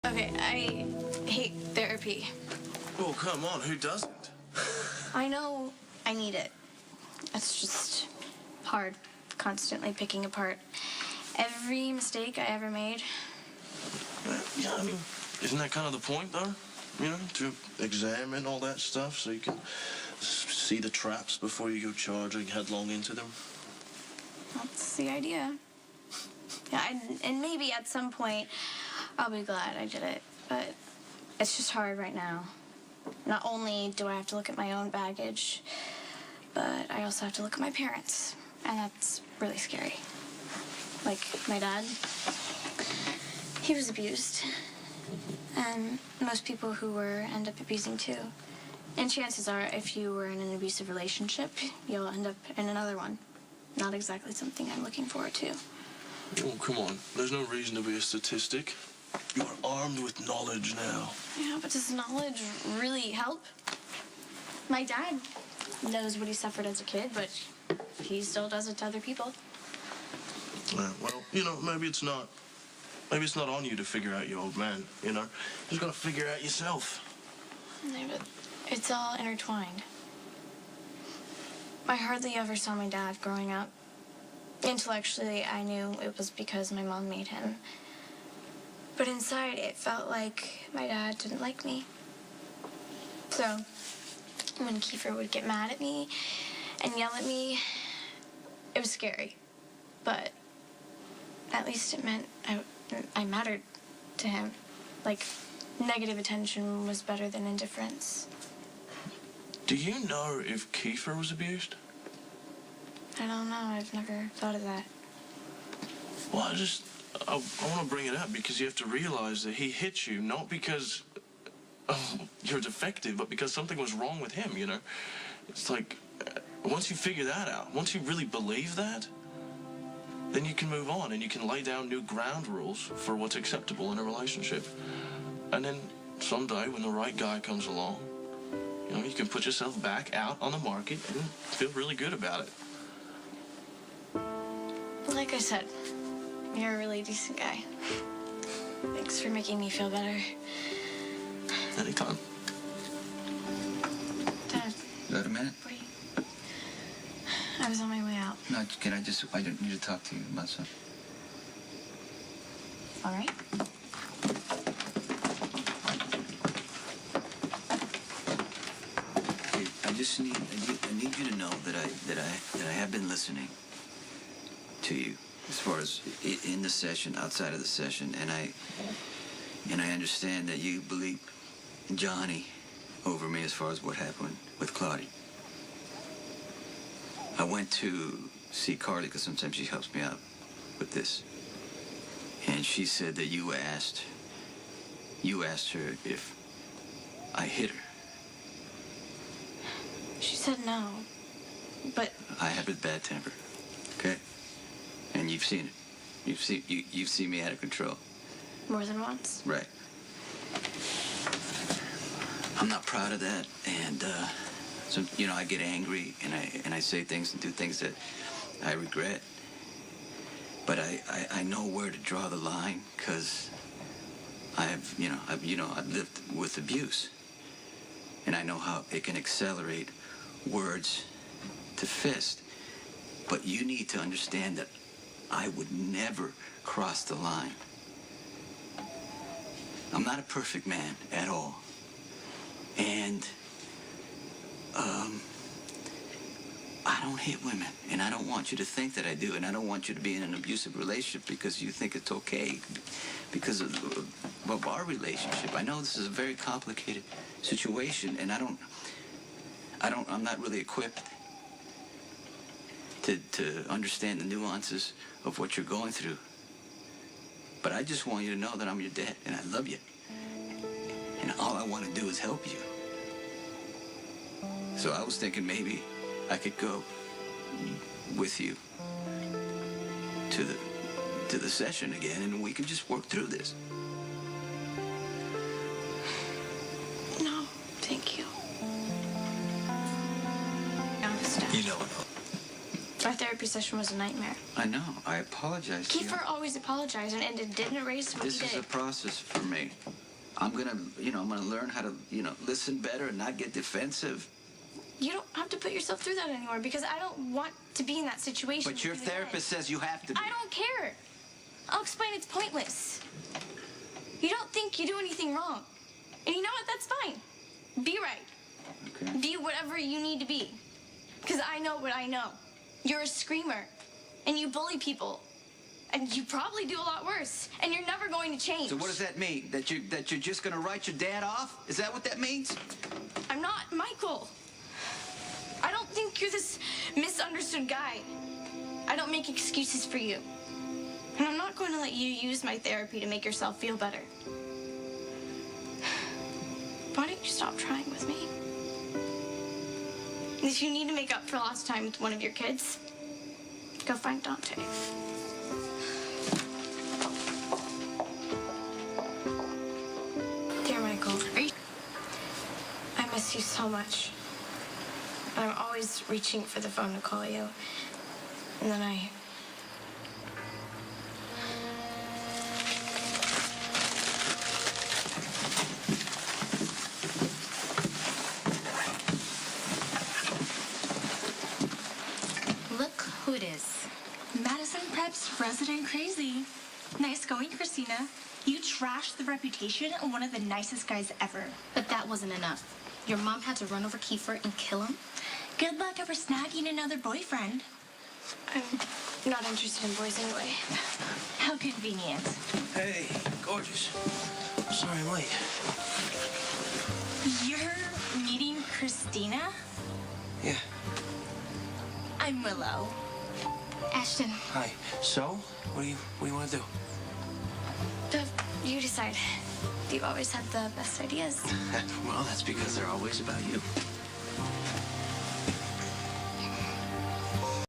Okay, I hate therapy. Oh, come on, who doesn't? I know I need it. It's just hard, constantly picking apart every mistake I ever made. Yeah, I mean, isn't that kind of the point, though? You know, to examine all that stuff so you can see the traps before you go charging headlong into them? That's the idea. Yeah, and maybe at some point I'll be glad I did it, but it's just hard right now. Not only do I have to look at my own baggage, but I also have to look at my parents, and that's really scary. Like, my dad, he was abused, and most people who were end up abusing too. And chances are, if you were in an abusive relationship, you'll end up in another one. Not exactly something I'm looking forward to. Oh, come on. There's no reason to be a statistic. You are armed with knowledge now. Yeah, but does knowledge really help? My dad knows what he suffered as a kid, but he still does it to other people. Well, you know, maybe it's not on you to figure out your old man, you know? You just gotta figure it out yourself. Yeah, but it's all intertwined. I hardly ever saw my dad growing up. Intellectually, I knew it was because my mom made him. But inside, it felt like my dad didn't like me. So, when Kiefer would get mad at me and yell at me, it was scary. But at least it meant I mattered to him. Like, negative attention was better than indifference. Do you know if Kiefer was abused? I don't know. I've never thought of that. Well, I want to bring it up because you have to realize that he hit you not because you're defective, but because something was wrong with him, you know? It's like, once you figure that out, once you really believe that, then you can move on and you can lay down new ground rules for what's acceptable in a relationship. And then someday when the right guy comes along, you know, you can put yourself back out on the market and feel really good about it. Like I said, you're a really decent guy. Thanks for making me feel better. Anytime. Dad. Is that a minute? What are you... I was on my way out. No, I don't need to talk to you about something. All right. I need you to know that I have been listening to you as far as in the session, outside of the session, and I understand that you believe Johnny over me as far as what happened with Claudia. I went to see Carly because sometimes she helps me out with this, and she said that you asked her if I hit her. She said no, but... I have a bad temper, okay? And you've seen it. You've seen me out of control. More than once? Right. I'm not proud of that, and so you know, I get angry and I say things and do things that I regret. But I know where to draw the line because I've lived with abuse, and I know how it can accelerate words to fist. But you need to understand that I would never cross the line. I'm not a perfect man at all. And I don't hit women, and I don't want you to think that I do, and I don't want you to be in an abusive relationship because you think it's okay because of our relationship. I know this is a very complicated situation, and I'm not really equipped to understand the nuances of what you're going through. But I just want you to know that I'm your dad, and I love you. And all I want to do is help you. So I was thinking maybe I could go with you to the session again, and we can just work through this. No, thank you. No, stop. You know it. Our therapy session was a nightmare. I know. I apologize to you. Kiefer always apologized, and it didn't erase what This he is did. a process for me. I'm gonna learn how to, listen better and not get defensive. You don't have to put yourself through that anymore because I don't want to be in that situation. But your with you again. therapist says you have to be. I don't care. I'll explain it's pointless. You don't think you do anything wrong. And you know what? That's fine. Be right. Okay. Be whatever you need to be. Because I know what I know. You're a screamer. And you bully people. And you probably do a lot worse. And you're never going to change. So what does that mean? That you're just gonna write your dad off? Is that what that means? I'm not Michael. I don't think you're this misunderstood guy. I don't make excuses for you. And I'm not going to let you use my therapy to make yourself feel better. Why don't you stop trying with me? And if you need to make up for lost time with one of your kids, go find Dante. Dear Michael, I miss you so much. I'm always reaching for the phone to call you. And then I... Look who it is. Madison Prep's resident crazy. Nice going, Kristina. You trashed the reputation of one of the nicest guys ever. But that wasn't enough. Your mom had to run over Kiefer and kill him. Good luck over snagging another boyfriend. I'm not interested in boys anyway. How convenient. Hey, gorgeous. Sorry I'm late. You're meeting Kristina? Yeah. I'm Willow. Ashton, Hi. So, what do you want to do? you decide. You've always had the best ideas. Well, that's because they're always about you.